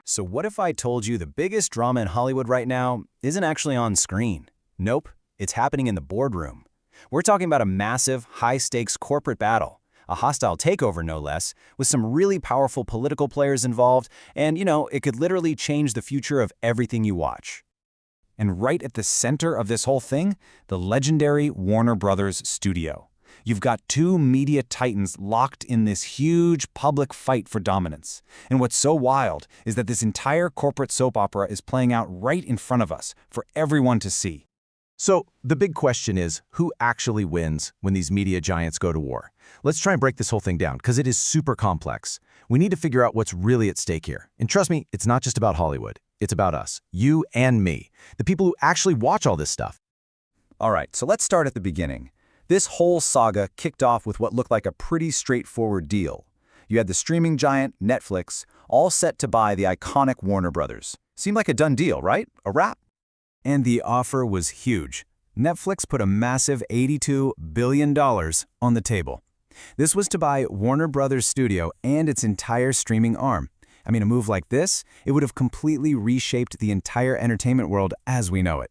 So what if I told you the biggest drama in Hollywood right now isn't actually on screen? Nope, it's happening in the boardroom. We're talking about a massive, high-stakes corporate battle, a hostile takeover no less, with some really powerful political players involved, and it could literally change the future of everything you watch. And right at the center of this whole thing, the legendary Warner Brothers studio. You've got two media titans locked in this huge public fight for dominance. And what's so wild is that this entire corporate soap opera is playing out right in front of us for everyone to see. So the big question is, who actually wins when these media giants go to war? Let's try and break this whole thing down, because it is super complex. We need to figure out what's really at stake here. And trust me, it's not just about Hollywood. It's about us, you and me, the people who actually watch all this stuff. All right, so let's start at the beginning. This whole saga kicked off with what looked like a pretty straightforward deal. You had the streaming giant, Netflix, all set to buy the iconic Warner Brothers. Seemed like a done deal, right? A wrap? And the offer was huge. Netflix put a massive $82 billion on the table. This was to buy Warner Brothers Studio and its entire streaming arm. I mean, a move like this, it would have completely reshaped the entire entertainment world as we know it.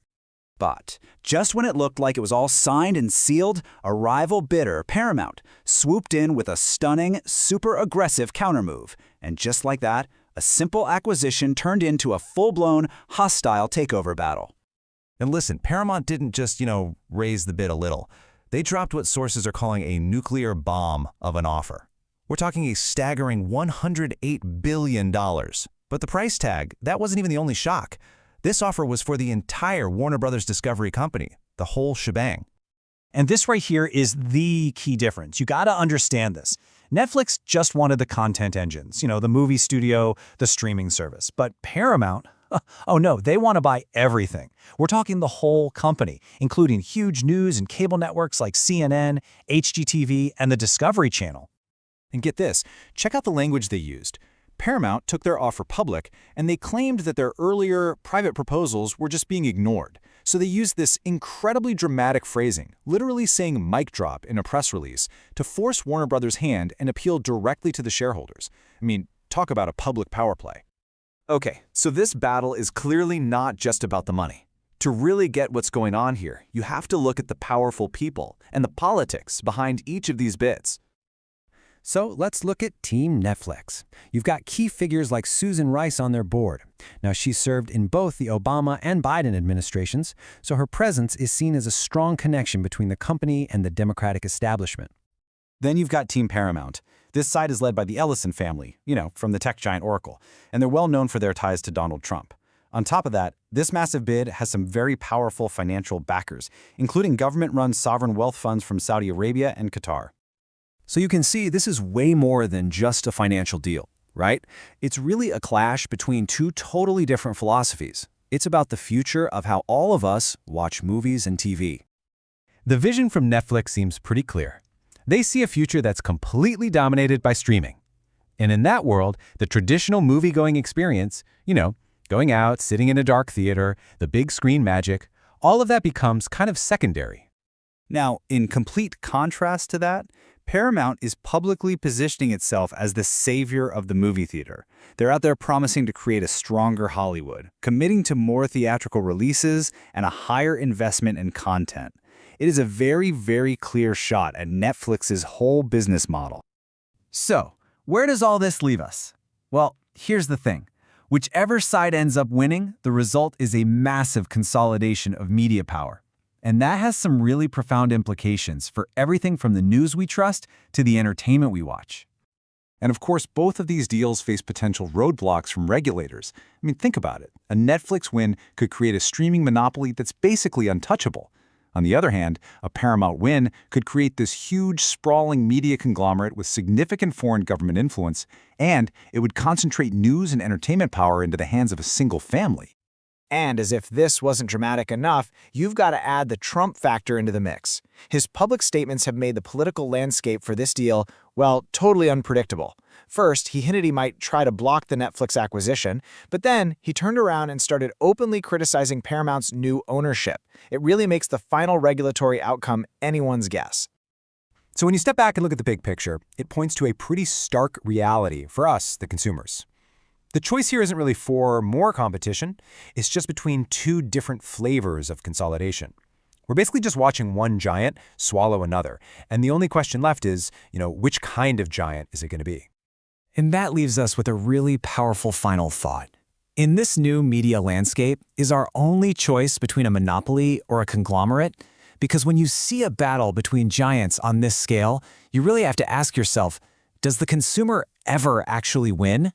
But just when it looked like it was all signed and sealed, a rival bidder, Paramount, swooped in with a stunning, super aggressive countermove. And just like that, a simple acquisition turned into a full-blown, hostile takeover battle. And listen, Paramount didn't just, raise the bid a little. They dropped what sources are calling a nuclear bomb of an offer. We're talking a staggering $108 billion. But the price tag, that wasn't even the only shock. This offer was for the entire Warner Brothers Discovery company, the whole shebang. And this right here is the key difference. You gotta understand this. Netflix just wanted the content engines, the movie studio, the streaming service. But Paramount, oh no, they want to buy everything. We're talking the whole company, including huge news and cable networks like CNN, HGTV, and the Discovery Channel. And get this, check out the language they used. Paramount took their offer public, and they claimed that their earlier private proposals were just being ignored. So they used this incredibly dramatic phrasing, literally saying mic drop in a press release, to force Warner Brothers' hand and appeal directly to the shareholders. I mean, talk about a public power play. Okay, so this battle is clearly not just about the money. To really get what's going on here, you have to look at the powerful people and the politics behind each of these bids. So let's look at Team Netflix. You've got key figures like Susan Rice on their board. Now, she served in both the Obama and Biden administrations, so her presence is seen as a strong connection between the company and the Democratic establishment. Then you've got Team Paramount. This side is led by the Ellison family, from the tech giant Oracle, and they're well known for their ties to Donald Trump. On top of that, this massive bid has some very powerful financial backers, including government-run sovereign wealth funds from Saudi Arabia and Qatar. So you can see this is way more than just a financial deal, right? It's really a clash between two totally different philosophies. It's about the future of how all of us watch movies and TV. The vision from Netflix seems pretty clear. They see a future that's completely dominated by streaming. And in that world, the traditional movie-going experience, going out, sitting in a dark theater, the big screen magic, all of that becomes kind of secondary. Now, in complete contrast to that, Paramount is publicly positioning itself as the savior of the movie theater. They're out there promising to create a stronger Hollywood, committing to more theatrical releases and a higher investment in content. It is a very, very clear shot at Netflix's whole business model. So, where does all this leave us? Well, here's the thing. Whichever side ends up winning, the result is a massive consolidation of media power. And that has some really profound implications for everything from the news we trust to the entertainment we watch. And of course, both of these deals face potential roadblocks from regulators. I mean, think about it. A Netflix win could create a streaming monopoly that's basically untouchable. On the other hand, a Paramount win could create this huge, sprawling media conglomerate with significant foreign government influence, and it would concentrate news and entertainment power into the hands of a single family. And as if this wasn't dramatic enough, you've got to add the Trump factor into the mix. His public statements have made the political landscape for this deal, well, totally unpredictable. First, he hinted he might try to block the Netflix acquisition, but then he turned around and started openly criticizing Paramount's new ownership. It really makes the final regulatory outcome anyone's guess. So when you step back and look at the big picture, it points to a pretty stark reality for us, the consumers. The choice here isn't really for more competition. It's just between two different flavors of consolidation. We're basically just watching one giant swallow another. And the only question left is, which kind of giant is it going to be? And that leaves us with a really powerful final thought. In this new media landscape, is our only choice between a monopoly or a conglomerate? Because when you see a battle between giants on this scale, you really have to ask yourself, does the consumer ever actually win?